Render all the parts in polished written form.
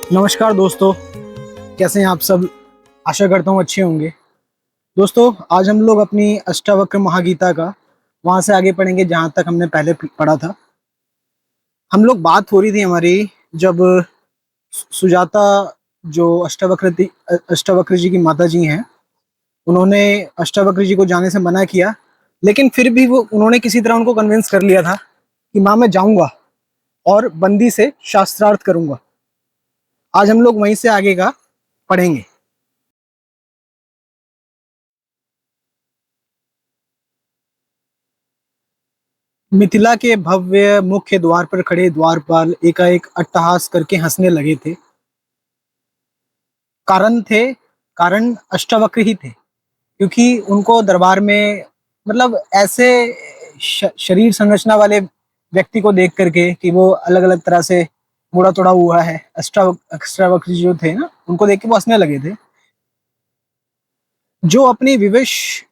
नमस्कार दोस्तों, कैसे हैं आप सब। आशा करता हूँ अच्छे होंगे। दोस्तों, आज हम लोग अपनी अष्टावक्र महागीता का वहां से आगे पढ़ेंगे जहां तक हमने पहले पढ़ा था। हम लोग बात हो रही थी हमारी, जब सुजाता जो अष्टावक्र जी की माता जी हैं, उन्होंने अष्टावक्र जी को जाने से मना किया, लेकिन फिर भी वो उन्होंने किसी तरह उनको कन्विंस कर लिया था कि माँ मैं जाऊंगा और बंदी से शास्त्रार्थ करूंगा। आज हम लोग वहीं से आगे का पढ़ेंगे। मिथिला के भव्य मुख्य द्वार पर खड़े द्वारपाल एकाएक अट्टहास करके हंसने लगे थे। कारण थे कारण अष्टावक्र ही थे, क्योंकि उनको दरबार में मतलब ऐसे शरीर संरचना वाले व्यक्ति को देख करके कि वो अलग अलग तरह से मुड़ा तोड़ा हुआ है, अष्टावक्र जो थे ना, उनको देख के वो हंसने लगे थे। जो अपनी विवश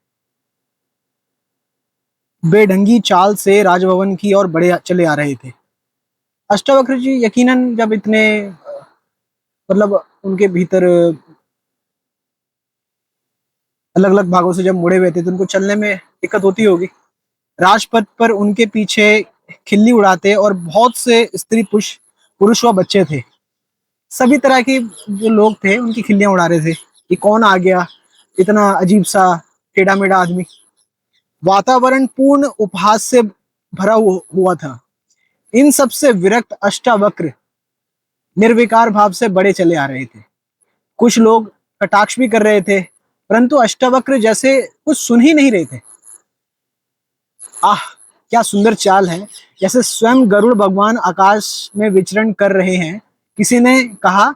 बेढंगी चाल से राजभवन की ओर बढ़े चले आ रहे थे। अष्टावक्र जी यकीनन जब इतने मतलब उनके भीतर अलग अलग भागों से जब मुड़े हुए थे तो उनको चलने में दिक्कत होती होगी। राजपथ पर उनके पीछे खिल्ली उड़ाते और बहुत से स्त्री पुरुष पुरुष व बच्चे थे। सभी तरह के जो लोग थे उनकी खिल्लियां उड़ा रहे थे कि कौन आ गया, इतना अजीब सा टेढ़ा मेढ़ा आदमी। वातावरण पूर्ण उपहास से भरा हुआ था। इन सबसे विरक्त अष्टावक्र निर्विकार भाव से बड़े चले आ रहे थे। कुछ लोग कटाक्ष भी कर रहे थे, परंतु अष्टावक्र जैसे कुछ सुन ही नहीं रहे थे। आह, क्या सुंदर चाल है, जैसे स्वयं गरुड़ भगवान आकाश में विचरण कर रहे हैं, किसी ने कहा।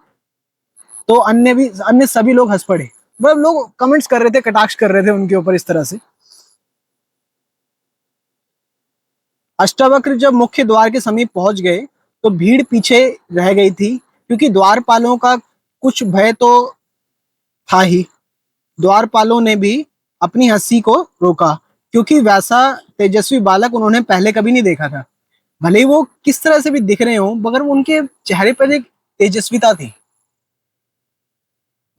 तो अन्य सभी लोग हंस पड़े। मतलब लोग कमेंट्स कर रहे थे, कटाक्ष कर रहे थे उनके ऊपर इस तरह से। अष्टावक्र जब मुख्य द्वार के समीप पहुंच गए तो भीड़ पीछे रह गई थी, क्योंकि द्वारपालों का कुछ भय तो था ही। द्वारपालों ने भी अपनी हंसी को रोका, क्योंकि वैसा तेजस्वी बालक उन्होंने पहले कभी नहीं देखा था। भले ही वो किस तरह से भी दिख रहे हो, मगर उनके चेहरे पर एक तेजस्विता थी।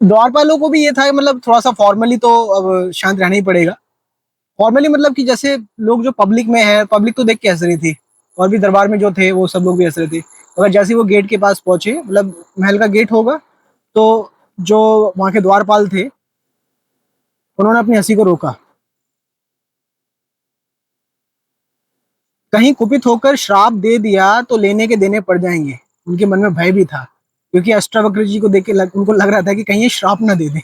द्वारपालों को भी ये था मतलब थोड़ा सा फॉर्मली तो अब शांत रहना ही पड़ेगा। फॉर्मली मतलब कि जैसे लोग जो पब्लिक में है, पब्लिक तो देख के हंस रही थी, और भी दरबार में जो थे वो सब लोग भी हंस रहे थे। अगर जैसे ही वो गेट के पास पहुंचे, मतलब महल का गेट होगा, तो जो वहां के द्वारपाल थे उन्होंने अपनी हंसी को रोका। कहीं कुपित होकर श्राप दे दिया तो लेने के देने पड़ जाएंगे। उनके मन में भय भी था, क्योंकि अष्टावक्र जी को देख के उनको लग रहा था कि कहीं ये श्राप ना दे दे।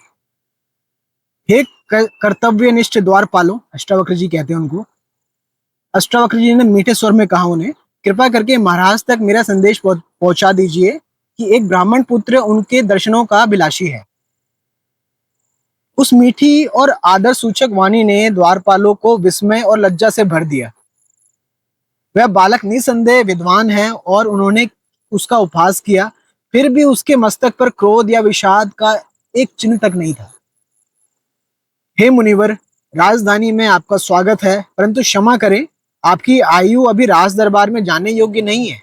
हे कर्तव्यनिष्ठ द्वारपालों, अष्टावक्र जी कहते हैं उनको। अष्टावक्र जी ने मीठे स्वर में कहा उन्हें, कृपा करके महाराज तक मेरा संदेश पहुंचा दीजिए कि एक ब्राह्मण पुत्र उनके दर्शनों का अभिलाषी है। उस मीठी और आदर सूचक वाणी ने द्वारपालों को विस्मय और लज्जा से भर दिया। वह बालक निसंदेह विद्वान है और उन्होंने उसका उपहास किया, फिर भी उसके मस्तक पर क्रोध या विषाद का एक चिन्ह तक नहीं था। हे मुनिवर, राजधानी में आपका स्वागत है, परंतु क्षमा करें, आपकी आयु अभी राज दरबार में जाने योग्य नहीं है।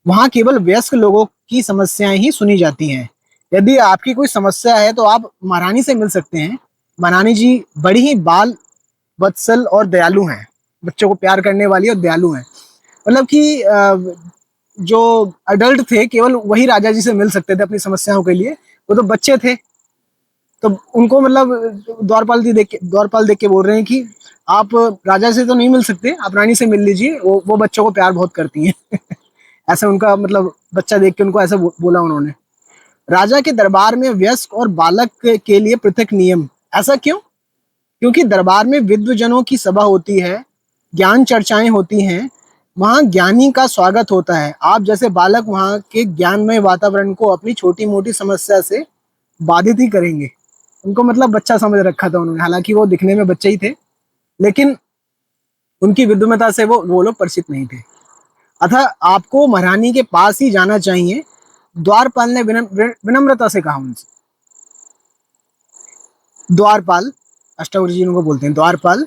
वहां केवल वयस्क लोगों की समस्याएं ही सुनी जाती हैं। यदि आपकी कोई समस्या है तो आप महारानी से मिल सकते हैं। महारानी जी बड़ी ही बाल वत्सल और दयालु हैं, बच्चों को प्यार करने वाली और दयालु हैं। मतलब कि जो अडल्ट थे केवल वही राजा जी से मिल सकते थे अपनी समस्याओं के लिए। वो तो बच्चे थे, तो उनको मतलब द्वारपाल देख के बोल रहे हैं कि आप राजा से तो नहीं मिल सकते, आप रानी से मिल लीजिए, वो बच्चों को प्यार बहुत करती हैं। ऐसा उनका मतलब बच्चा देख के उनको ऐसा बोला उन्होंने। राजा के दरबार में वयस्क और बालक के लिए पृथक नियम। ऐसा क्यों? क्योंकि दरबार में विद्वजनों की सभा होती है, ज्ञान चर्चाएं होती हैं, वहां ज्ञानी का स्वागत होता है। आप जैसे बालक वहां के ज्ञानमय वातावरण को अपनी छोटी मोटी समस्या से बाधित ही करेंगे। उनको मतलब बच्चा समझ रखा था उन्होंने, हालांकि वो दिखने में बच्चे ही थे, लेकिन उनकी विद्वमता से वो लोग परिचित नहीं थे। अतः आपको महारानी के पास ही जाना चाहिए। द्वारपाल ने विनम्रता से कहा उनसे। द्वारपाल, अष्टावक्र जी उनको बोलते हैं, द्वारपाल,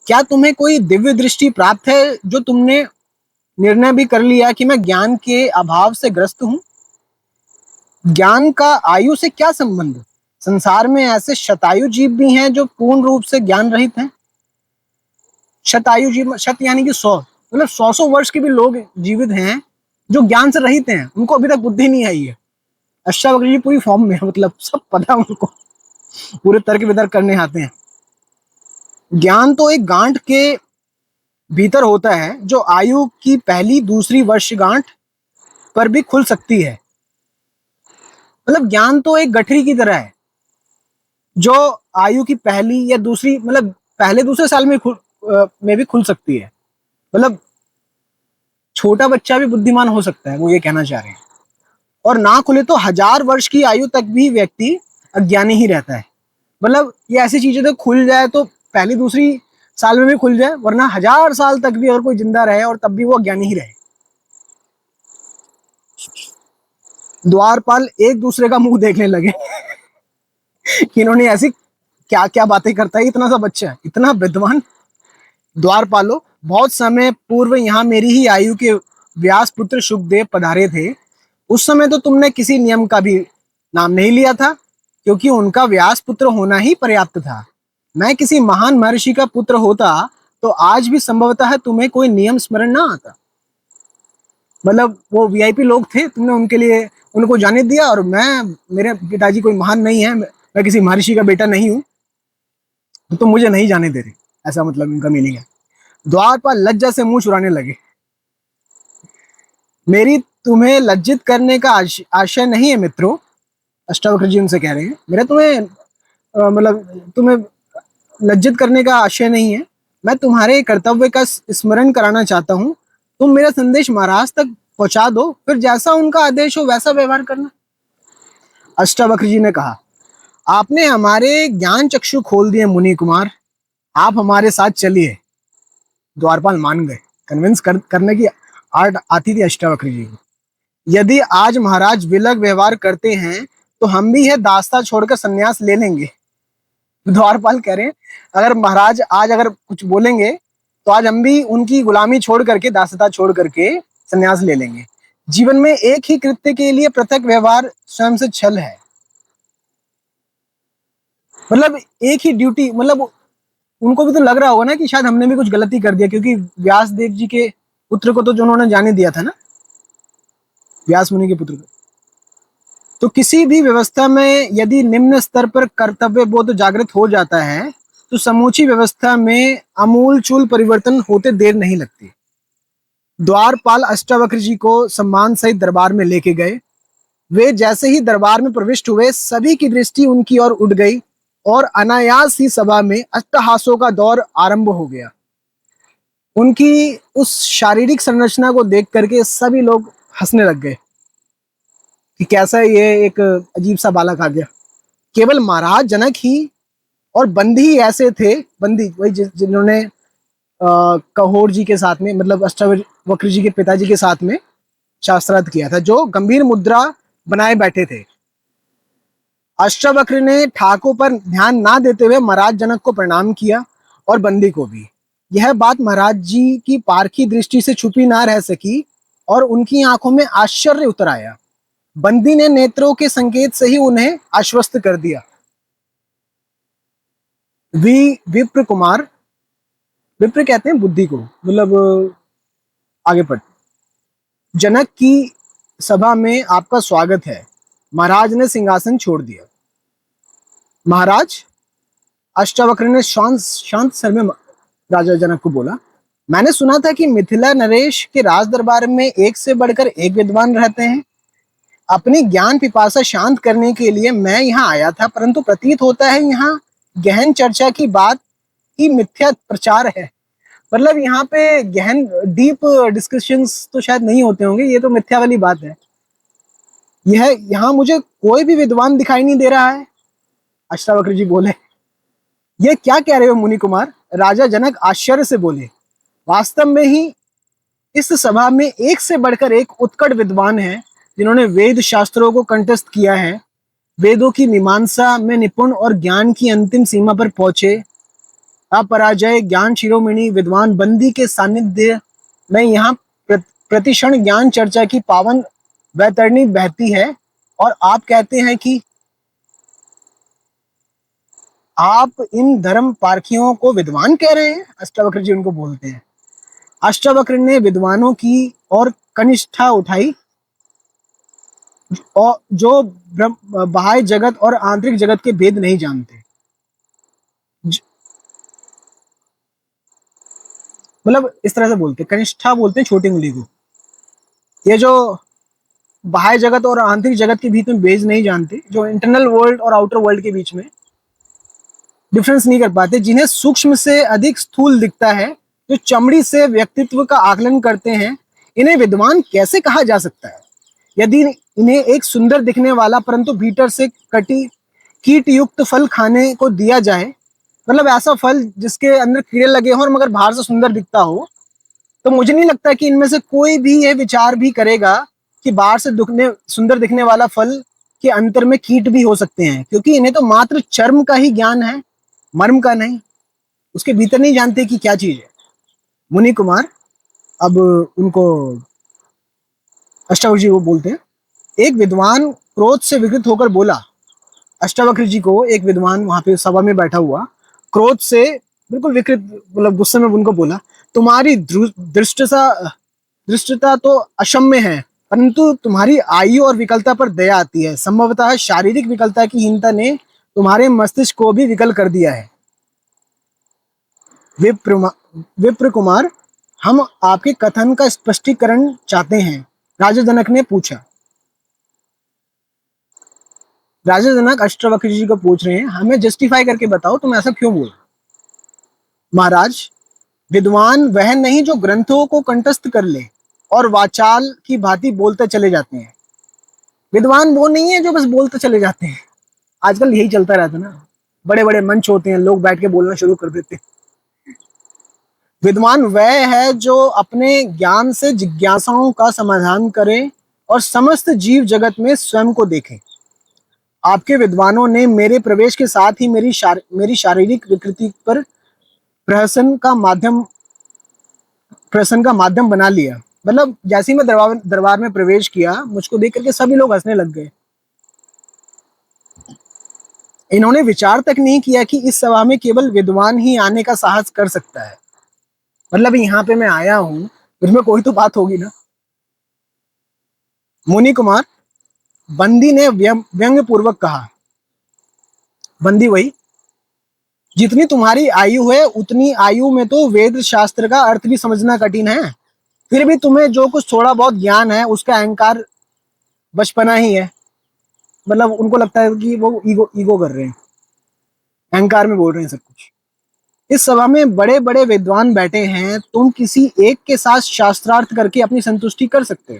क्या तुम्हें कोई दिव्य दृष्टि प्राप्त है जो तुमने निर्णय भी कर लिया कि मैं ज्ञान के अभाव से ग्रस्त हूं? ज्ञान का आयु से क्या संबंध? संसार में ऐसे शतायु जीव भी हैं जो पूर्ण रूप से ज्ञान रहित हैं। शतायु जीव, शत यानी कि 100, मतलब 100 वर्ष के भी लोग जीवित हैं जो ज्ञान से रहित हैं, उनको अभी तक बुद्धि नहीं आई है। अष्टावक्र जी पूरी फॉर्म में है, मतलब सब पता है उनको, पूरे तर्क वितर्क करने आते हैं। ज्ञान तो एक गांठ के भीतर होता है जो आयु की पहली दूसरी वर्षगांठ पर भी खुल सकती है। मतलब ज्ञान तो एक गठरी की तरह है जो आयु की पहली या दूसरी, मतलब पहले दूसरे साल में भी खुल सकती है। मतलब छोटा बच्चा भी बुद्धिमान हो सकता है, वो ये कहना चाह रहे हैं। और ना खुले तो 1000 वर्ष की आयु तक भी व्यक्ति अज्ञानी ही रहता है। मतलब ये ऐसी चीजें तो खुल जाए तो पहली दूसरी साल में भी खुल जाए, वरना 1000 साल तक भी अगर कोई जिंदा रहे और तब भी वो अज्ञानी ही रहे। द्वारपाल एक दूसरे का मुंह देखने लगे कि इन्होंने ऐसी क्या क्या बातें करता है, इतना सा बच्चा, इतना विद्वान। द्वारपालो, बहुत समय पूर्व यहाँ मेरी ही आयु के व्यास पुत्र शुकदेव पधारे थे। उस समय तो तुमने किसी नियम का भी नाम नहीं लिया था, क्योंकि उनका व्यास पुत्र होना ही पर्याप्त था। मैं किसी महान महर्षि का पुत्र होता तो आज भी संभवतः तुम्हें कोई नियम स्मरण ना आता। मतलब वो वीआईपी लोग थे, तुमने उनके लिए उनको जाने दिया, और मेरे पिताजी कोई महान नहीं है, मैं किसी महर्षि का बेटा नहीं हूँ, तो तुम मुझे नहीं जाने दे रहे। ऐसा मतलब इनका मीनिंग है। द्वारपाल लज्जा से मुंह चुराने लगे। मेरी तुम्हें लज्जित करने का आशय नहीं है मित्रों, अष्टावक्र जी उनसे कह रहे हैं, मेरा मतलब तुम्हें लज्जित करने का आशय नहीं है। मैं तुम्हारे कर्तव्य का स्मरण कराना चाहता हूँ। तुम मेरा संदेश महाराज तक पहुंचा दो, फिर जैसा उनका आदेश हो वैसा व्यवहार करना। अष्टावक्र जी ने कहा, आपने हमारे ज्ञान चक्षु खोल दिए मुनि कुमार, आप हमारे साथ चलिए। द्वारपाल मान गए। करने की आर्ट आती थी अष्टावक्र जी को। यदि आज महाराज विलग व्यवहार करते हैं तो हम भी है दास्ता छोड़कर संन्यास ले लेंगे। द्वारपाल कह रहे हैं, अगर महाराज आज अगर कुछ बोलेंगे तो आज हम भी उनकी गुलामी छोड़ करके, दासता छोड़ करके संन्यास ले लेंगे। जीवन में एक ही कृत्य के लिए पृथक व्यवहार स्वयं से छल है। मतलब एक ही ड्यूटी, मतलब उनको भी तो लग रहा होगा ना कि शायद हमने भी कुछ गलती कर दिया, क्योंकि व्यास देव जी के पुत्र को तो जो उन्होंने जाने दिया था ना, व्यास मुनि के पुत्र को। तो किसी भी व्यवस्था में यदि निम्न स्तर पर कर्तव्य बोध जागृत हो जाता है तो समूची व्यवस्था में आमूल चूल परिवर्तन होते देर नहीं लगती। द्वारपाल अष्टावक्र जी को सम्मान सहित दरबार में लेके गए। वे जैसे ही दरबार में प्रविष्ट हुए, सभी की दृष्टि उनकी ओर उठ गई और अनायास ही सभा में अट्टहासों का दौर आरंभ हो गया। उनकी उस शारीरिक संरचना को देख करके सभी लोग हंसने लग गए कि कैसा ये एक अजीब सा बालक आ गया। केवल महाराज जनक ही और बंदी ही ऐसे थे, बंदी वही जिन्होंने कहोर जी के साथ में, मतलब अष्टावक्र जी के पिताजी के साथ में शास्त्रार्थ किया था, जो गंभीर मुद्रा बनाए बैठे थे। अष्टावक्र ने ठाकुर पर ध्यान ना देते हुए महाराज जनक को प्रणाम किया और बंदी को भी। यह बात महाराज जी की पारखी दृष्टि से छुपी ना रह सकी और उनकी आंखों में आश्चर्य उतर आया। बंदी ने नेत्रों के संकेत से ही उन्हें आश्वस्त कर दिया। विप्र कुमार, विप्र कहते हैं बुद्धि को, मतलब आगे पढ़। जनक की सभा में आपका स्वागत है। महाराज ने सिंहासन छोड़ दिया। महाराज, अष्टावक्र ने शांत शांत स्वर में राजा जनक को बोला, मैंने सुना था कि मिथिला नरेश के राज दरबार में एक से बढ़कर एक विद्वान रहते हैं। अपनी ज्ञान पिपासा शांत करने के लिए मैं यहाँ आया था, परंतु प्रतीत होता है यहाँ गहन चर्चा की बात ही मिथ्या प्रचार है। मतलब यहाँ पे गहन डीप डिस्कशंस तो शायद नहीं होते होंगे, ये तो मिथ्या वाली बात है। यह यहाँ मुझे कोई भी विद्वान दिखाई नहीं दे रहा है। अष्टावक्र जी बोले, ये क्या कह रहे हो मुनि कुमार? राजा जनक आश्चर्य से बोले, वास्तव में ही इस सभा में एक से बढ़कर एक उत्कट विद्वान है, जिन्होंने वेद शास्त्रों को कंठस्थ किया है, वेदों की मीमांसा में निपुण और ज्ञान की अंतिम सीमा पर पहुंचे अपराजय ज्ञान शिरोमणि विद्वान बंदी के सानिध्य में यहाँ प्रतिक्षण ज्ञान चर्चा की पावन वैतरणी बहती है। और आप कहते हैं कि आप इन धर्म पारखियों को विद्वान कह रहे हैं। अष्टावक्र जी उनको बोलते हैं। अष्टावक्र ने विद्वानों की और कनिष्ठा उठाई, और जो बाह्य जगत और आंतरिक जगत के भेद नहीं जानते। मतलब इस तरह से बोलते हैं, कनिष्ठा बोलते हैं छोटी उंगली को। ये जो बाह्य जगत और आंतरिक जगत के बीच में भेद नहीं जानते, जो इंटरनल वर्ल्ड और आउटर वर्ल्ड के बीच में डिफरेंस नहीं कर पाते, जिन्हें सूक्ष्म से अधिक स्थूल दिखता है, जो चमड़ी से व्यक्तित्व का आकलन करते हैं, इन्हें विद्वान कैसे कहा जा सकता है? यदि इन्हें एक सुंदर दिखने वाला परंतु भीतर से कटी कीट युक्त फल खाने को दिया जाए, मतलब ऐसा फल जिसके अंदर कीड़े लगे हों और मगर बाहर से सुंदर दिखता हो, तो मुझे नहीं लगता कि इनमें से कोई भी ये विचार भी करेगा कि बाहर से दुखने सुंदर दिखने वाला फल के अंतर में कीट भी हो सकते हैं, क्योंकि इन्हें तो मात्र चर्म का ही ज्ञान है, मर्म का नहीं। उसके भीतर नहीं जानते कि क्या चीज है। मुनि कुमार अब उनको अष्टावक्र जी को बोलते हैं। एक विद्वान क्रोध से विकृत होकर बोला। अष्टावक्र जी को एक विद्वान वहां पे सभा में बैठा हुआ क्रोध से बिल्कुल विकृत, मतलब गुस्से में उनको बोला, तुम्हारी दृष्टता तो अक्षम्य है, परंतु तुम्हारी आयु और विकलता पर दया आती है। संभवतः शारीरिक विकलता की हीनता ने तुम्हारे मस्तिष्क को भी विकल कर दिया है। विप्र कुमार, हम आपके कथन का स्पष्टीकरण चाहते हैं। राजा जनक ने पूछा। राजा जनक अष्टावक्र जी को पूछ रहे हैं, हमें जस्टिफाई करके बताओ तुम ऐसा क्यों बोल। महाराज, विद्वान वह नहीं जो ग्रंथों को कंठस्थ कर ले और वाचाल की भांति बोलते चले जाते हैं। विद्वान वो नहीं है जो बस बोलते चले जाते हैं। आजकल यही चलता रहता है ना, बड़े बड़े मंच होते हैं, लोग बैठ के बोलना शुरू कर देते हैं। विद्वान वह है जो अपने ज्ञान से जिज्ञासाओं का समाधान करे और समस्त जीव जगत में स्वयं को देखे। आपके विद्वानों ने मेरे प्रवेश के साथ ही मेरी शारीरिक विकृति पर प्रहसन का माध्यम बना लिया। मतलब जैसे ही मैं दरबार में प्रवेश किया, मुझको देख करके सभी लोग हंसने लग गए। इन्होंने विचार तक नहीं किया कि इस सभा में केवल विद्वान ही आने का साहस कर सकता है। मतलब यहाँ पे मैं आया हूँ, उसमें कोई तो बात होगी ना। मुनि कुमार, बंदी ने व्यंग्य पूर्वक कहा। बंदी वही, जितनी तुम्हारी आयु है उतनी आयु में तो वेद शास्त्र का अर्थ भी समझना कठिन है। फिर भी तुम्हें जो कुछ थोड़ा बहुत ज्ञान है उसका अहंकार बचपना ही है। मतलब उनको लगता है कि वो ईगो ईगो कर रहे हैं, अहंकार में बोल रहे हैं सब कुछ। इस सभा में बड़े बड़े विद्वान बैठे हैं, तुम किसी एक के साथ शास्त्रार्थ करके अपनी संतुष्टि कर सकते हो।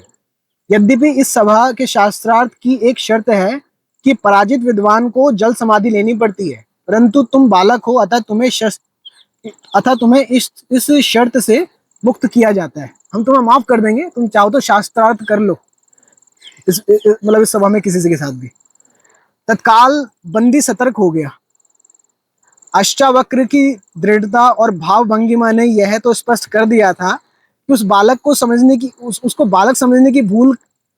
यद्यपि इस सभा के शास्त्रार्थ की एक शर्त है कि पराजित विद्वान को जल समाधि लेनी पड़ती है, परंतु तुम बालक हो, अतः तुम्हें इस शर्त से मुक्त किया जाता है। हम तुम्हें माफ कर देंगे, तुम चाहो तो शास्त्रार्थ कर लो मतलब इस सभा में किसी से के साथ भी। तत्काल बंदी सतर्क हो गया। अष्टावक्र की दृढ़ता और भाव भंगिमा ने यह तो स्पष्ट कर दिया था कि उस बालक को समझने की उसको बालक समझने की भूल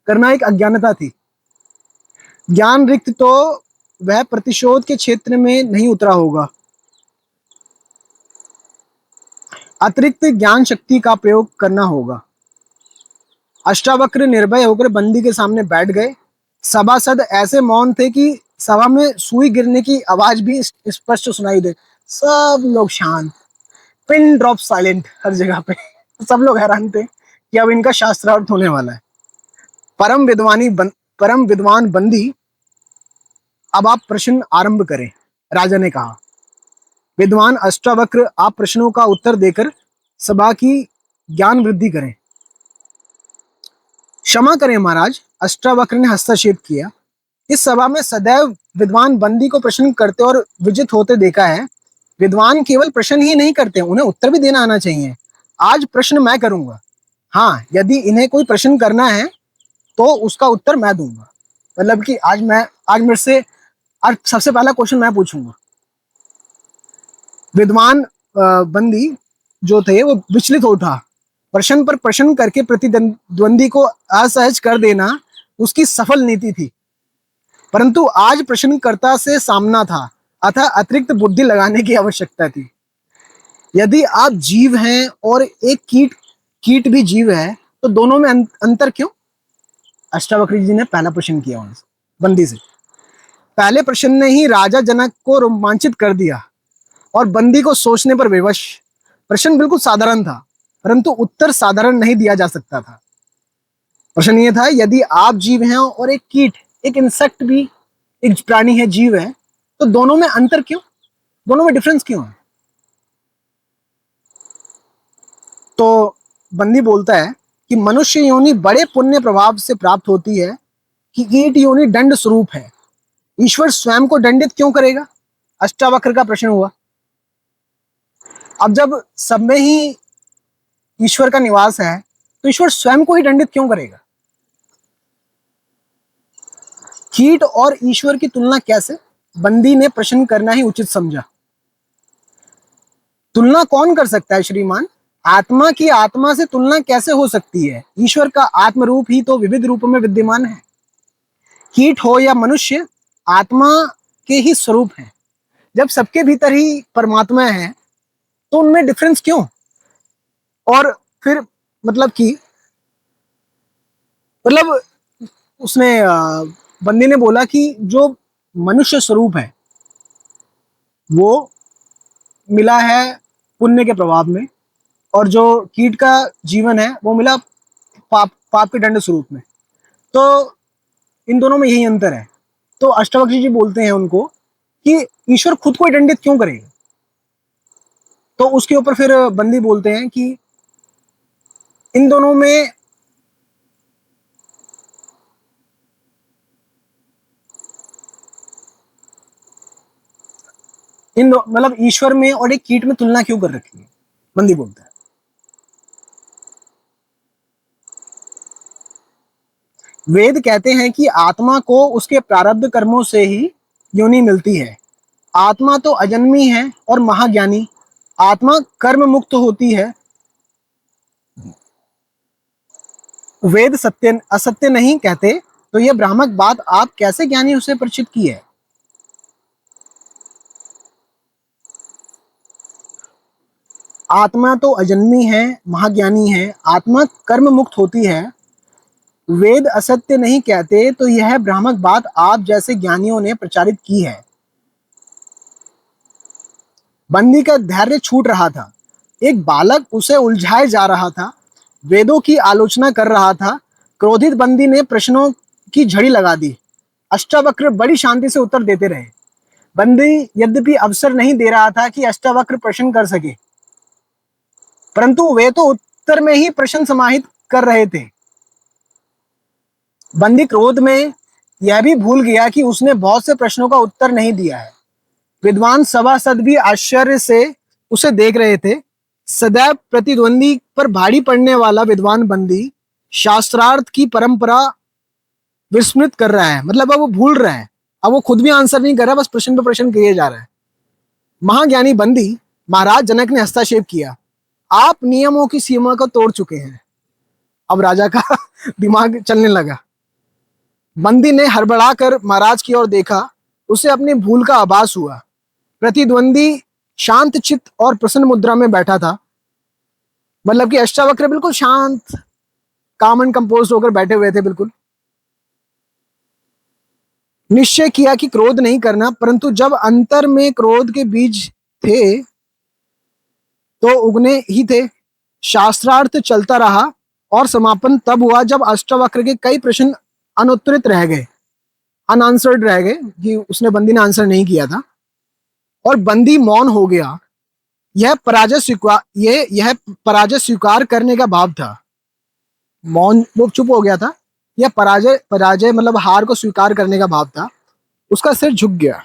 करना एक अज्ञानता थी। ज्ञान रिक्त तो वह प्रतिशोध के क्षेत्र में नहीं उतरा होगा। अतिरिक्त ज्ञान शक्ति का प्रयोग करना होगा। अष्टावक्र निर्भय होकर बंदी के सामने बैठ गए। सभासद ऐसे मौन थे कि सभा में सुई गिरने की आवाज भी स्पष्ट सुनाई दे। सब लोग शांत, पिन ड्रॉप साइलेंट हर जगह पे। सब लोग हैरान थे कि अब इनका शास्त्रार्थ होने वाला है। परम विद्वान बंदी, अब आप प्रश्न आरंभ करें, राजा ने कहा। विद्वान अष्टावक्र, आप प्रश्नों का उत्तर देकर सभा की ज्ञान वृद्धि करें। क्षमा करें महाराज, अष्टावक्र ने हस्तक्षेप किया। इस सभा में सदैव विद्वान बंदी को प्रश्न करते और विजित होते देखा है। विद्वान केवल प्रश्न ही नहीं करते, उन्हें उत्तर भी देना आना चाहिए। आज प्रश्न मैं करूंगा। हाँ, यदि इन्हें कोई प्रश्न करना है तो उसका उत्तर मैं दूंगा। मतलब कि आज मेरे से आज सबसे पहला क्वेश्चन मैं पूछूंगा। विद्वान बंदी जो थे वो विचलित हो उठा। प्रश्न पर प्रश्न करके प्रतिद्वंदी को असहज कर देना उसकी सफल नीति थी। परंतु आज प्रश्नकर्ता से सामना था, अतः अतिरिक्त बुद्धि लगाने की आवश्यकता थी। यदि आप जीव हैं और एक कीट कीट भी जीव है, तो दोनों में अंतर क्यों? अष्टावक्र जी ने पहला प्रश्न किया उनसे, बंदी से। पहले प्रश्न ने ही राजा जनक को रोमांचित कर दिया और बंदी को सोचने पर विवश। प्रश्न बिल्कुल साधारण था, परंतु उत्तर साधारण नहीं दिया जा सकता था। प्रश्न ये था, यदि आप जीव हैं और एक कीट, एक इंसेक्ट भी एक प्राणी है, जीव है, तो दोनों में अंतर क्यों? दोनों में डिफरेंस क्यों है? तो बंदी बोलता है कि मनुष्य योनि बड़े पुण्य प्रभाव से प्राप्त होती है कि कीट योनि दंड स्वरूप है। ईश्वर स्वयं को दंडित क्यों करेगा? अष्टावक्र का प्रश्न हुआ। अब जब सब में ही ईश्वर का निवास है, तो ईश्वर स्वयं को ही दंडित क्यों करेगा? कीट और ईश्वर की तुलना कैसे? बंदी ने प्रश्न करना ही उचित समझा। तुलना कौन कर सकता है श्रीमान? आत्मा की आत्मा से तुलना कैसे हो सकती है? ईश्वर का आत्म रूप ही तो विविध रूपों में विद्यमान है। कीट हो या मनुष्य, आत्मा के ही स्वरूप है। जब सबके भीतर ही परमात्मा है, तो उनमें डिफरेंस क्यों? और फिर मतलब कि मतलब उसने बंदी ने बोला कि जो मनुष्य स्वरूप है वो मिला है पुण्य के प्रभाव में, और जो कीट का जीवन है वो मिला पाप पाप के दंड स्वरूप में। तो इन दोनों में यही अंतर है। तो अष्टावक्र जी बोलते हैं उनको कि ईश्वर खुद को दंडित क्यों करेगा? तो उसके ऊपर फिर बंदी बोलते हैं कि इन दोनों में मतलब ईश्वर में और एक कीट में तुलना क्यों कर रखी है? बंदी बोलता है, वेद कहते हैं कि आत्मा को उसके प्रारब्ध कर्मों से ही योनि मिलती है। आत्मा तो अजन्मी है और महाज्ञानी। आत्मा कर्म मुक्त होती है। वेद सत्य असत्य नहीं कहते, तो यह भ्रामक बात आप कैसे ज्ञानी उसे परिचित की है? आत्मा तो अजन्मी है, महाज्ञानी है, आत्मा कर्म मुक्त होती है। वेद असत्य नहीं कहते, तो यह भ्रामक बात आप जैसे ज्ञानियों ने प्रचारित की है। बंदी का धैर्य छूट रहा था। एक बालक उसे उलझाए जा रहा था, वेदों की आलोचना कर रहा था। क्रोधित बंदी ने प्रश्नों की झड़ी लगा दी। अष्टावक्र बड़ी शांति से उत्तर देते रहे। बंदी यद्यपि अवसर नहीं दे रहा था कि अष्टावक्र प्रश्न कर सके, परंतु वे तो उत्तर में ही प्रश्न समाहित कर रहे थे। बंदी क्रोध में यह भी भूल गया कि उसने बहुत से प्रश्नों का उत्तर नहीं दिया है। विद्वान सभासद भी आश्चर्य से उसे देख रहे थे। सदैव प्रतिद्वंदी पर भारी पड़ने वाला विद्वान बंदी शास्त्रार्थ की परंपरा विस्मृत कर रहा है। मतलब अब वो भूल रहा है, अब वो खुद भी आंसर नहीं कर रहा, बस प्रश्न पर प्रश्न किए जा रहा है। महाज्ञानी बंदी, महाराज जनक ने हस्तक्षेप किया, आप नियमों की सीमा को तोड़ चुके हैं। अब राजा का दिमाग चलने लगा। बंदी ने हड़बड़ाकर महाराज की ओर देखा। उसे अपनी भूल का आभास हुआ। प्रतिद्वंदी शांत चित्त और प्रसन्न मुद्रा में बैठा था। मतलब कि अष्टावक्र बिल्कुल शांत, काम एंड कंपोज होकर बैठे हुए थे। बिल्कुल निश्चय किया कि क्रोध नहीं करना, परंतु जब अंतर में क्रोध के बीज थे तो उगने ही थे। शास्त्रार्थ चलता रहा और समापन तब हुआ जब अष्टावक्र के कई प्रश्न अनुत्तरित रह गए, अनआंसर्ड रह गए, कि उसने बंदी ने आंसर नहीं किया था, और बंदी मौन हो गया। यह पराजय स्वीकार करने का भाव था। मौन, वो चुप हो गया था। यह पराजय पराजय मतलब हार को स्वीकार करने का भाव था। उसका सिर झुक गया।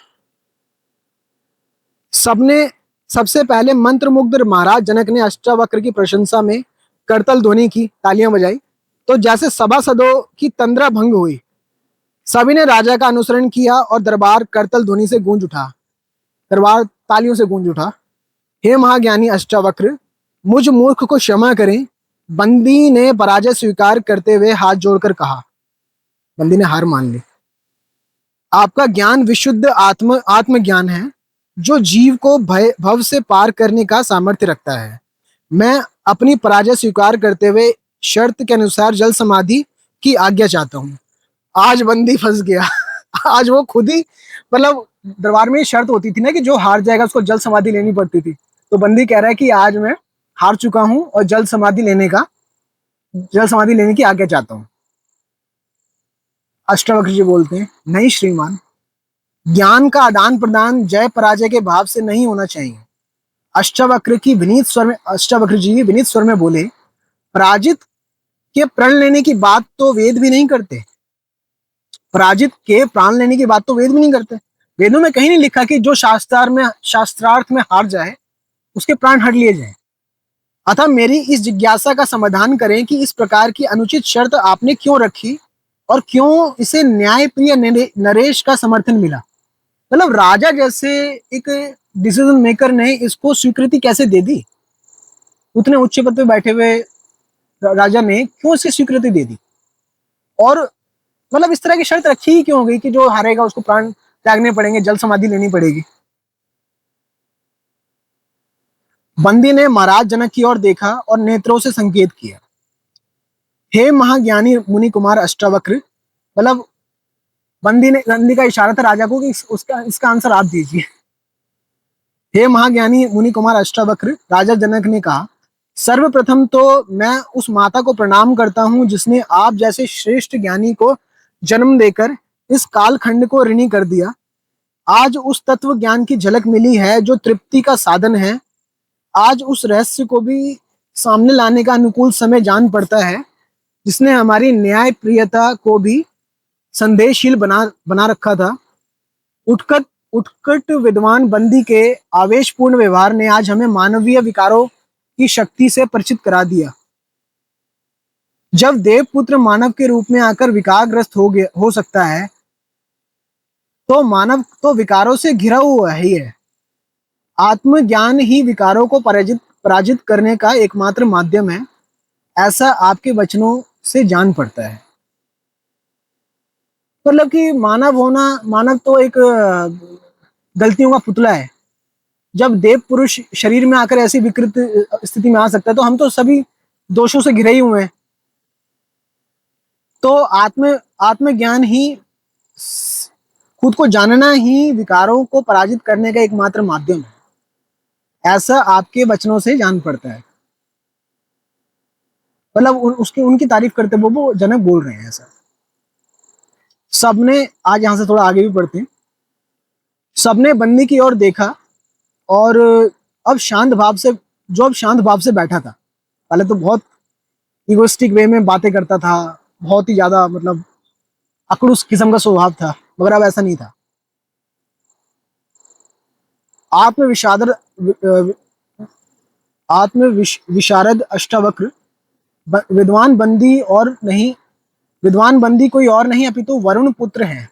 सबने सबसे पहले मंत्रमुग्ध महाराज जनक ने अष्टावक्र की प्रशंसा में करतल ध्वनि की, तालियां बजाई, तो जैसे सभासदों की तंद्रा भंग हुई। सभी ने राजा का अनुसरण किया और दरबार करतल ध्वनि से गूंज उठा, दरबार तालियों से गूंज उठा। हे महाज्ञानी अष्टावक्र, मुझ मूर्ख को क्षमा करें। बंदी ने पराजय स्वीकार करते हुए हाथ जोड़कर कहा। बंदी ने हार मान ली। आपका ज्ञान विशुद्ध आत्मज्ञान है, जो जीव को भय भव से पार करने का सामर्थ्य रखता है। मैं अपनी पराजय स्वीकार करते हुए शर्त के अनुसार जल समाधि की आज्ञा चाहता हूँ। आज बंदी फंस गया। आज वो खुद ही, मतलब दरबार में ये शर्त होती थी ना कि जो हार जाएगा उसको जल समाधि लेनी पड़ती थी। तो बंदी कह रहा है कि आज मैं हार चुका हूँ और जल समाधि लेने की आज्ञा चाहता हूँ। अष्टावक्र जी बोलते हैं, नहीं श्रीमान, ज्ञान का आदान प्रदान जय पराजय के भाव से नहीं होना चाहिए। अष्टावक्र जी विनीत स्वर में बोले, पराजित के प्रण लेने की बात तो वेद भी नहीं करते। पराजित के प्राण लेने की बात तो वेद भी नहीं करते। वेदों में कहीं नहीं लिखा कि जो शास्त्रार्थ में हार जाए उसके प्राण हट लिए जाए। अतः मेरी इस जिज्ञासा का समाधान करें कि इस प्रकार की अनुचित शर्त आपने क्यों रखी और क्यों इसे न्यायप्रिय नरेश का समर्थन मिला। मतलब राजा जैसे एक डिसीजन मेकर ने इसको स्वीकृति कैसे दे दी? उतने उच्च पद पे बैठे हुए राजा ने क्यों इसे स्वीकृति दे दी? और मतलब इस तरह की शर्त रखी ही क्यों हो गई कि जो हारेगा उसको प्राण त्यागने पड़ेंगे, जल समाधि लेनी पड़ेगी। बंदी ने महाराज जनक की ओर देखा और नेत्रों से संकेत किया, हे महाज्ञानी मुनि कुमार अष्टावक्र। मतलब बंदी का इशारा था राजा को कि उसका इसका आंसर आप दीजिए। हे महाज्ञानी मुनि कुमार अष्टावक्र, राजा जनक ने कहा, सर्वप्रथम तो मैं उस माता को प्रणाम करता हूं जिसने आप जैसे श्रेष्ठ ज्ञानी को जन्म देकर इस कालखंड को ऋणी कर दिया। आज उस तत्व ज्ञान की झलक मिली है जो तृप्ति का साधन है। आज उस रहस्य को भी सामने लाने का अनुकूल समय जान पड़ता है जिसने हमारी न्याय प्रियता को भी संदेहशील बना रखा था। उठकट उत्कट विद्वान बंदी के आवेशपूर्ण व्यवहार ने आज हमें मानवीय विकारों की शक्ति से परिचित करा दिया। जब देवपुत्र मानव के रूप में आकर विकारग्रस्त हो सकता है तो मानव तो विकारों से घिरा हुआ ही है। आत्मज्ञान ही विकारों को पराजित करने का एकमात्र माध्यम है, ऐसा आपके वचनों से जान पड़ता है। मतलब कि मानव तो एक गलतियों का पुतला है। जब देव पुरुष शरीर में आकर ऐसी विकृत स्थिति में आ सकता है तो हम तो सभी दोषों से घिरे ही हुए हैं। तो आत्मज्ञान ही, खुद को जानना ही विकारों को पराजित करने का एकमात्र माध्यम है, ऐसा आपके वचनों से जान पड़ता है। मतलब उसकी उनकी तारीफ करते वो जनक बोल रहे हैं ऐसा। सबने, आज यहां से थोड़ा आगे भी पढ़ते हैं, सबने बंदी की ओर देखा और अब शांत भाव से बैठा था। पहले तो बहुत इगोइस्टिक वे में बातें करता था, बहुत ही ज्यादा मतलब अकड़ूस किस्म का स्वभाव था, मगर अब ऐसा नहीं था। आत्म विशारद अष्टावक्र, विद्वान बंदी कोई और नहीं अपितु वरुण पुत्र हैं।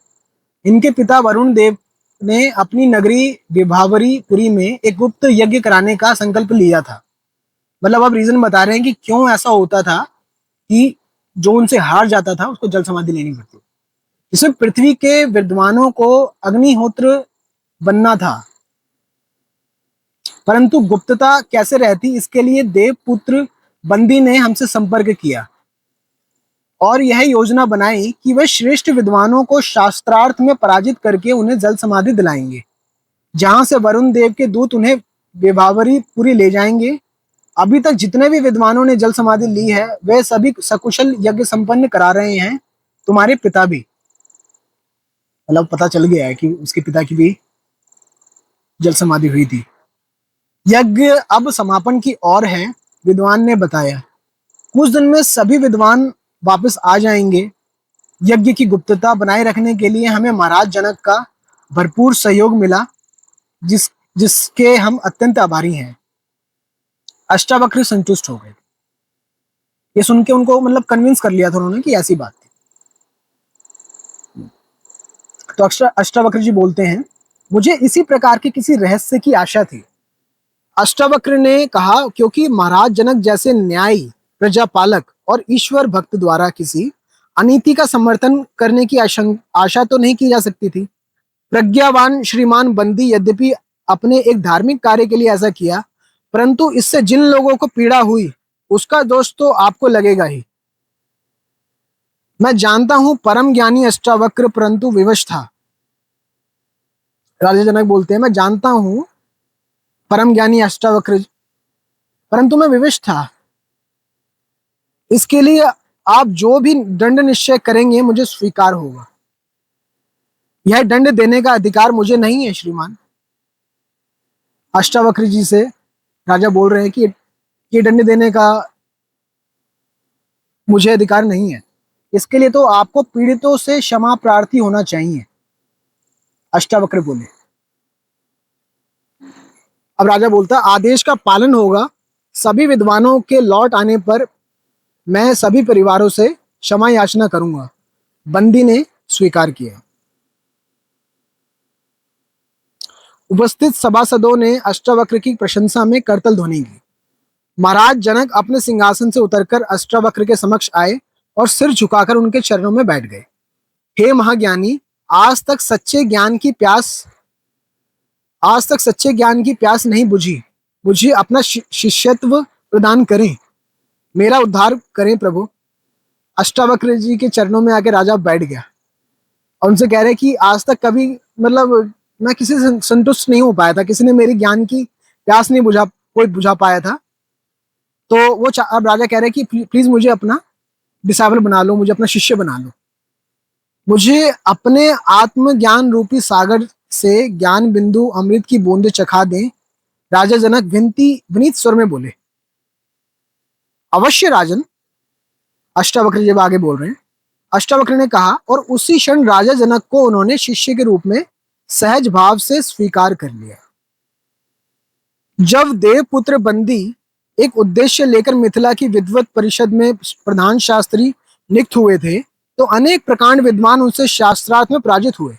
इनके पिता वरुण देव ने अपनी नगरी विभावरीपुरी में एक गुप्त यज्ञ कराने का संकल्प लिया था। मतलब अब रीजन बता रहे हैं कि क्यों ऐसा होता था कि जो उनसे हार जाता था उसको जल समाधि लेनी पड़ती। इसमें पृथ्वी के विद्वानों को अग्निहोत्र बनना था, परंतु गुप्तता कैसे रहती इसके लिए देवपुत्र बंदी ने हमसे संपर्क किया और यह योजना बनाई कि वह श्रेष्ठ विद्वानों को शास्त्रार्थ में पराजित करके उन्हें जल समाधि दिलाएंगे, जहां से वरुण देव के दूत उन्हें विभावरीपुरी ले जाएंगे। अभी तक जितने भी विद्वानों ने जल समाधि ली है वे सभी सकुशल यज्ञ संपन्न करा रहे हैं। तुम्हारे पिता भी, मतलब पता चल गया है कि उसके पिता की भी जल समाधि हुई थी। यज्ञ अब समापन की ओर है, विद्वान ने बताया। कुछ दिन में सभी विद्वान वापस आ जाएंगे। यज्ञ की गुप्तता बनाए रखने के लिए हमें महाराज जनक का भरपूर सहयोग मिला, जिसके हम अत्यंत आभारी हैं। अष्टावक्र संतुष्ट हो गए। ये सुन के उनको मतलब कन्विंस कर लिया था उन्होंने कि ऐसी बात थी। तो अष्टावक्र जी बोलते हैं, मुझे इसी प्रकार के किसी रहस्य की आशा थी। अष्टावक्र ने कहा, क्योंकि महाराज जनक जैसे न्यायी, प्रजापालक और ईश्वर भक्त द्वारा किसी अनीति का समर्थन करने की आशा तो नहीं की जा सकती थी। प्रज्ञावान श्रीमान बंदी यद्यपि अपने एक धार्मिक कार्य के लिए ऐसा किया, परंतु इससे जिन लोगों को पीड़ा हुई उसका दोष तो आपको लगेगा ही। मैं जानता हूं परम ज्ञानी अष्टावक्र परंतु विवश था। राजा जनक बोलते हैं, मैं जानता हूं परम ज्ञानी अष्टावक्र परंतु मैं विवश था। इसके लिए आप जो भी दंड निश्चय करेंगे मुझे स्वीकार होगा। यह दंड देने का अधिकार मुझे नहीं है श्रीमान। अष्टावक्र जी से राजा बोल रहे हैं कि ये दंड देने का मुझे अधिकार नहीं है। इसके लिए तो आपको पीड़ितों से क्षमा प्रार्थी होना चाहिए। अष्टावक्र बोले। अब राजा बोलता, आदेश का पालन होगा। सभी विद्वानों के लौट आने पर मैं सभी परिवारों से क्षमा याचना करूंगा। बंदी ने स्वीकार किया। उपस्थित सभासदों ने अष्टावक्र की प्रशंसा में करतल ध्वनि की। महाराज जनक अपने सिंहासन से उतरकर अष्टावक्र के समक्ष आए और सिर झुकाकर उनके चरणों में बैठ गए। हे महाज्ञानी, आज तक सच्चे ज्ञान की प्यास नहीं बुझी। मुझे अपना शिष्यत्व प्रदान करें, मेरा उद्धार करें प्रभु। अष्टावक्र जी के चरणों में आके राजा बैठ गया और उनसे कह रहे कि आज तक कभी मतलब मैं किसी से संतुष्ट नहीं हो पाया था, किसी ने मेरी ज्ञान की प्यास नहीं बुझा पाया था। तो वो अब राजा कह रहे कि प्लीज मुझे अपना डिसाइबल बना लो, मुझे अपना शिष्य बना लो। मुझे अपने आत्मज्ञान रूपी सागर से ज्ञान बिंदु अमृत की बूंदे चखा दें। राजा जनक विनीत स्वर में बोले। अवश्य राजन, अष्टावक्र जब आगे बोल रहे हैं। अष्टावक्र ने कहा और उसी क्षण राजा जनक को उन्होंने शिष्य के रूप में सहज भाव से स्वीकार कर लिया। जब देवपुत्र बंदी एक उद्देश्य लेकर मिथिला की विद्वत परिषद में प्रधान शास्त्री नियुक्त हुए थे, तो अनेक प्रकांड विद्वान उनसे शास्त्रार्थ में पराजित हुए।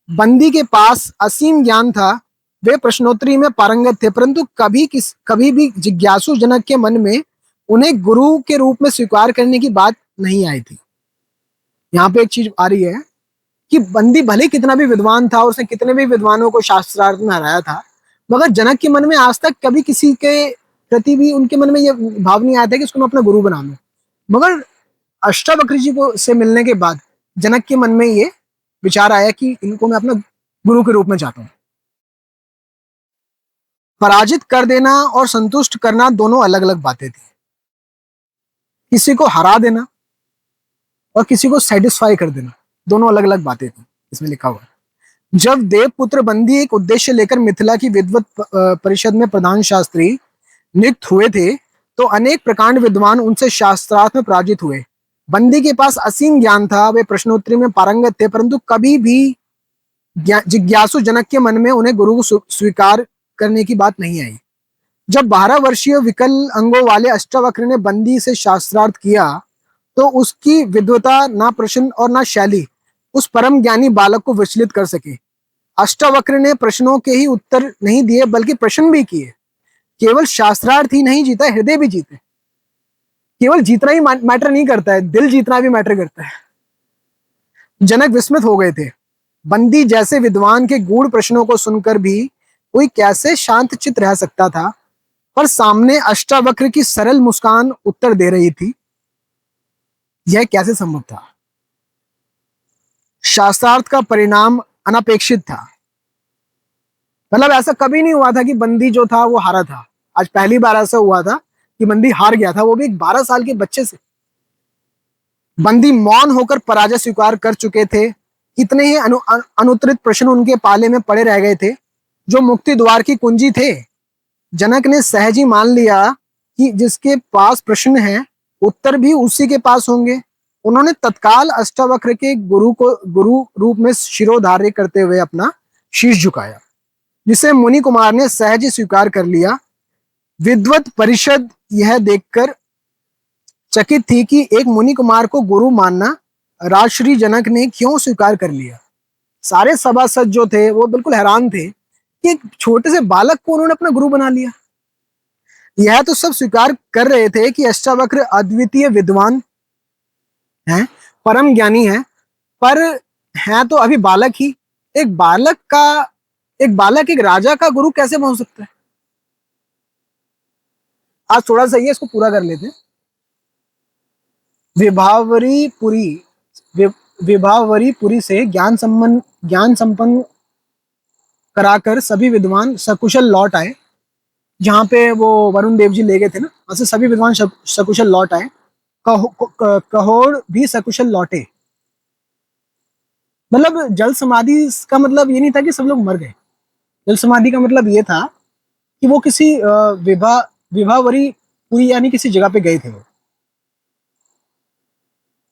बंदी के पास असीम ज्ञान था, वे प्रश्नोत्तरी में पारंगत थे, परंतु कभी भी जिज्ञासु जनक के मन में उन्हें गुरु के रूप में स्वीकार करने की बात नहीं आई थी। यहाँ पे एक चीज आ रही है कि बंदी भले कितना भी विद्वान था और उसने कितने भी विद्वानों को शास्त्रार्थ में हराया था, मगर जनक के मन में आज तक कभी किसी के प्रति भी उनके मन में यह भाव नहीं आया था कि उसको मैं अपना गुरु बना लूं। मगर अष्टावक्र जी को से मिलने के बाद जनक के मन में ये विचार आया कि इनको मैं अपना गुरु के रूप में चाहता हूं। पराजित कर देना और संतुष्ट करना दोनों अलग अलग बातें थी। किसी को हरा देना और किसी को सेटिस्फाई कर देना दोनों अलग अलग बातें थी। इसमें लिखा हुआ है, जब देवपुत्र बंदी एक उद्देश्य लेकर मिथिला की विद्वत परिषद में प्रधान शास्त्री नियुक्त हुए थे, तो अनेक प्रकांड विद्वान उनसे शास्त्रार्थ में पराजित हुए। बंदी के पास असीम ज्ञान था, वे प्रश्नोत्तरी में पारंगत थे, परंतु कभी भी जिज्ञासु जनक के मन में उन्हें गुरु को स्वीकार करने की बात नहीं आई। जब 12 वर्षीय विकल अंगों वाले अष्टावक्र ने बंदी से शास्त्रार्थ किया, तो उसकी विद्वता ना प्रश्न और ना शैली उस परम ज्ञानी बालक को विचलित कर सके। अष्टावक्र ने प्रश्नों के ही उत्तर नहीं दिए, बल्कि प्रश्न भी किए। केवल शास्त्रार्थ ही नहीं जीता, हृदय भी जीते। केवल जीतना ही मैटर नहीं करता है, दिल जीतना भी मैटर करता है। जनक विस्मित हो गए थे। बंदी जैसे विद्वान के गूढ़ प्रश्नों को सुनकर भी कोई कैसे शांत चित्त रह सकता था, पर सामने अष्टावक्र की सरल मुस्कान उत्तर दे रही थी। यह कैसे संभव था? शास्त्रार्थ का परिणाम अनपेक्षित था। मतलब ऐसा कभी नहीं हुआ था कि बंदी जो था वो हारा था। आज पहली बार ऐसा हुआ था कि बंदी हार गया था, वो भी एक 12 साल के बच्चे से। बंदी मौन होकर पराजय स्वीकार कर चुके थे। कितने ही अनुत्तरित प्रश्न उनके पाले में पड़े रह गए थे, जो मुक्ति द्वार की कुंजी थे। जनक ने सहज ही मान लिया कि जिसके पास प्रश्न है, उत्तर भी उसी के पास होंगे। उन्होंने तत्काल अष्टावक्र के गुरु रूप में शिरोधार्य करते हुए अपना शीश झुकाया, जिसे मुनि कुमार ने सहज स्वीकार कर लिया। विद्वत परिषद यह देखकर चकित थी कि एक मुनि कुमार को गुरु मानना राजश्री जनक ने क्यों स्वीकार कर लिया। सारे सभासद जो थे वो बिल्कुल हैरान थे कि एक छोटे से बालक को उन्होंने अपना गुरु बना लिया। यह तो सब स्वीकार कर रहे थे कि अष्टावक्र अद्वितीय विद्वान हैं, परम ज्ञानी है, पर है तो अभी बालक ही। एक बालक का एक बालक एक राजा का गुरु कैसे बन सकता है? आज थोड़ा सा ये इसको पूरा कर लेते हैं। विभावरी पुरी वि, विभावरी पुरी से ज्ञान संपन्न कराकर सभी विद्वान सकुशल लौट आए। जहाँ पे वो वरुण देव जी ले गए थे ना, वहां से सभी विद्वान सकुशल लौट आए। कहोड़ भी सकुशल लौटे। मतलब जल समाधि का मतलब ये नहीं था कि सब लोग मर गए। जल समाधि का मतलब ये था कि वो किसी विभावरी पुरी यानी किसी जगह पे गए थे वो।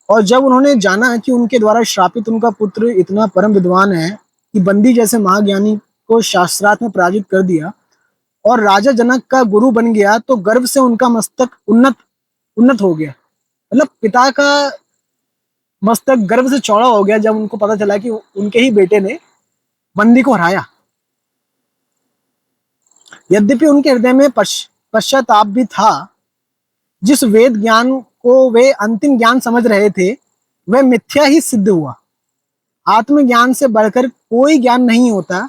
और जब उन्होंने जाना कि उनके द्वारा श्रापित उनका पुत्र इतना परम विद्वान है कि बंदी जैसे महाज्ञानी को शास्त्रार्थ में पराजित कर दिया और राजा जनक का गुरु बन गया, तो गर्व से उनका मस्तक उन्नत उन्नत हो गया। मतलब पिता का मस्तक गर्व से चौड़ा हो गया जब उनको पता चला कि उनके ही बेटे ने बंदी को हराया। यद्यपि उनके हृदय में पश्चाताप भी था। जिस वेद ज्ञान को वे अंतिम ज्ञान समझ रहे थे वह मिथ्या ही सिद्ध हुआ। आत्मज्ञान से बढ़कर कोई ज्ञान नहीं होता,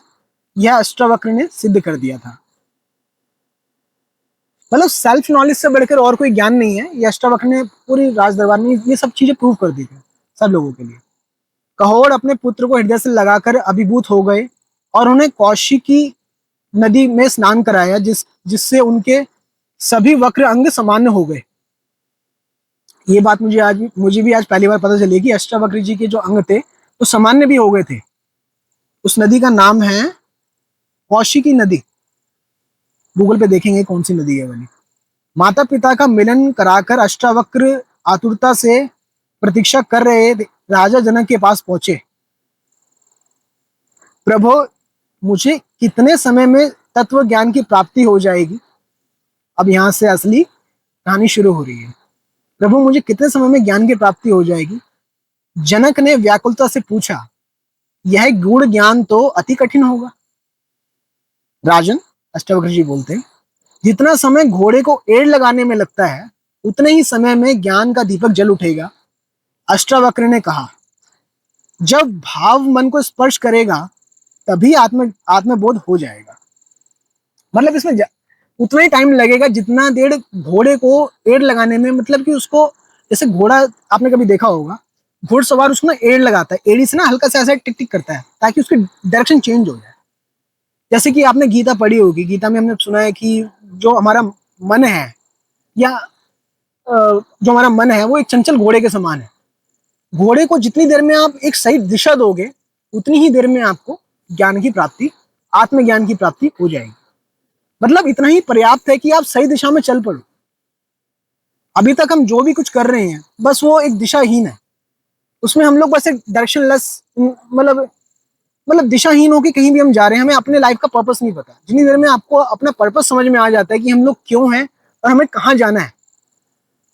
यह अष्टावक्र ने सिद्ध कर दिया था। मतलब सेल्फ नॉलेज से बढ़कर और कोई ज्ञान नहीं है, यह अष्टावक्र ने पूरी राज दरबार में ये सब चीजें प्रूव कर दी थी सब लोगों के लिए। कहोड़ अपने पुत्र को हृदय से लगाकर अभिभूत हो गए और उन्हें कौशिकी नदी में स्नान कराया, जिससे उनके सभी वक्र अंग सामान्य हो गए। ये बात मुझे भी आज पहली बार पता चली कि अष्टावक्र जी के जो अंग थे वो सामान्य भी हो गए थे। उस नदी का नाम है कौशिकी नदी। गूगल पे देखेंगे कौन सी नदी है वाली। माता पिता का मिलन कराकर अष्टावक्र आतुरता से प्रतीक्षा कर रहे राजा जनक के पास पहुंचे। प्रभु, मुझे कितने समय में तत्व ज्ञान की प्राप्ति हो जाएगी? अब यहां से असली कहानी शुरू हो रही है। प्रभु, मुझे कितने समय में ज्ञान की प्राप्ति हो जाएगी? जनक ने व्याकुलता से पूछा, यह गूढ़ ज्ञान तो अति कठिन होगा। राजन, अष्टावक्र जी बोलते हैं, जितना समय घोड़े को एड़ लगाने में लगता है उतने ही समय में ज्ञान का दीपक जल उठेगा। अष्टावक्र ने कहा, जब भाव मन को स्पर्श करेगा तभी आत्मबोध हो जाएगा। मतलब इसमें उतना ही टाइम लगेगा जितना देर घोड़े को एड़ लगाने में, मतलब कि उसको, जैसे घोड़ा आपने कभी देखा होगा, घुड़सवार उसको ना एड़ लगाता है, एड़ी से ना हल्का सा ऐसा टिक टिक करता है ताकि उसकी डायरेक्शन चेंज हो जाए। जैसे कि आपने गीता पढ़ी होगी, गीता में हमने सुना है कि जो हमारा मन है, या जो हमारा मन है वो एक चंचल घोड़े के समान है। घोड़े को जितनी देर में आप एक सही दिशा दोगे उतनी ही देर में आपको ज्ञान की प्राप्ति, आत्मज्ञान की प्राप्ति हो जाएगी। मतलब इतना ही पर्याप्त है कि आप सही दिशा में चल पड़ो। अभी तक हम जो भी कुछ कर रहे हैं बस वो एक दिशाहीन है। उसमें हम लोग बस एक डायरेक्शनलेस, मतलब दिशाहीन होकर कहीं भी हम जा रहे हैं, हमें अपने लाइफ का पर्पस नहीं पता। जितनी देर में आपको अपना पर्पस समझ में आ जाता है कि हम लोग क्यों हैं और हमें कहाँ जाना है,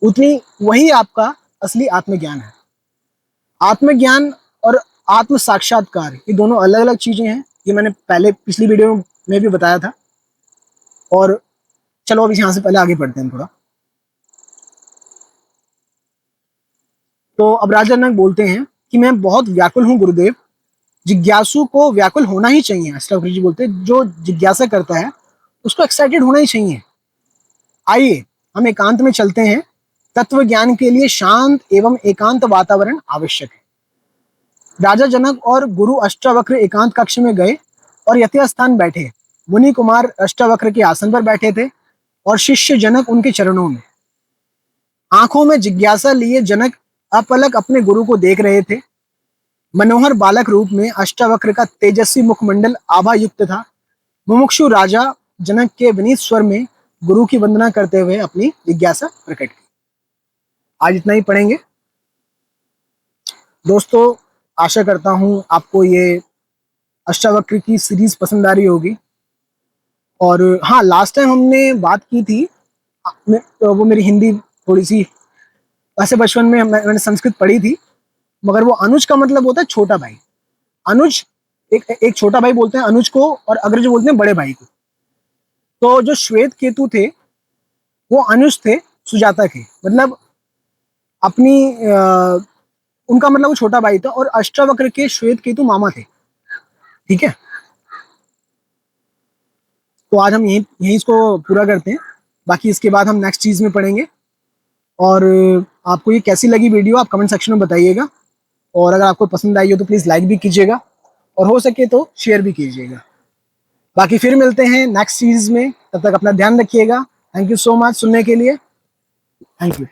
उतनी वही आपका असली आत्मज्ञान है। आत्मज्ञान और आत्म साक्षात्कार ये दोनों अलग अलग चीजें हैं। ये मैंने पहले पिछली वीडियो में भी बताया था। और चलो अब यहाँ से पहले आगे बढ़ते हैं थोड़ा। तो अब राजा जनक बोलते हैं कि मैं बहुत व्याकुल हूँ गुरुदेव। जिज्ञासु को व्याकुल होना ही चाहिए। अष्टावक्र जी बोलते हैं जो जिज्ञासा करता है उसको एक्साइटेड होना ही चाहिए। आइए हम एकांत में चलते हैं। तत्व ज्ञान के लिए शांत एवं एकांत वातावरण आवश्यक है। राजा जनक और गुरु अष्टावक्र एकांत कक्ष में गए और यथास्थान बैठे। मुनि कुमार अष्टावक्र के आसन पर बैठे थे और शिष्य जनक उनके चरणों में। आंखों में जिज्ञासा लिए जनक अपलक अपने गुरु को देख रहे थे। मनोहर बालक रूप में अष्टावक्र का तेजस्वी मुखमंडल आभा युक्त था। मुमुक्षु राजा जनक के विनीत स्वर में गुरु की वंदना करते हुए अपनी जिज्ञासा प्रकट की। आज इतना ही पढ़ेंगे दोस्तों। आशा करता हूं आपको ये अष्टावक्र की सीरीज पसंद आ रही होगी। और हाँ, लास्ट टाइम हमने बात की थी, तो वो मेरी हिंदी थोड़ी सी, वैसे बचपन में मैंने संस्कृत पढ़ी थी, मगर वो अनुज का मतलब होता है छोटा भाई। अनुज, एक छोटा भाई बोलते हैं अनुज को, और अग्रज बोलते हैं बड़े भाई को। तो जो श्वेत केतु थे वो अनुज थे सुजाता के। मतलब अपनी उनका मतलब वो छोटा भाई था, और अष्टावक्र के श्वेत केतु मामा थे। ठीक है, तो आज हम यही यही इसको पूरा करते हैं। बाकी इसके बाद हम नेक्स्ट चीज में पढ़ेंगे। और आपको ये कैसी लगी वीडियो आप कमेंट सेक्शन में बताइएगा, और अगर आपको पसंद आई हो तो प्लीज लाइक भी कीजिएगा, और हो सके तो शेयर भी कीजिएगा। बाकी फिर मिलते हैं नेक्स्ट सीरीज में, तब तक अपना ध्यान रखिएगा। थैंक यू सो मच सुनने के लिए। Thank you.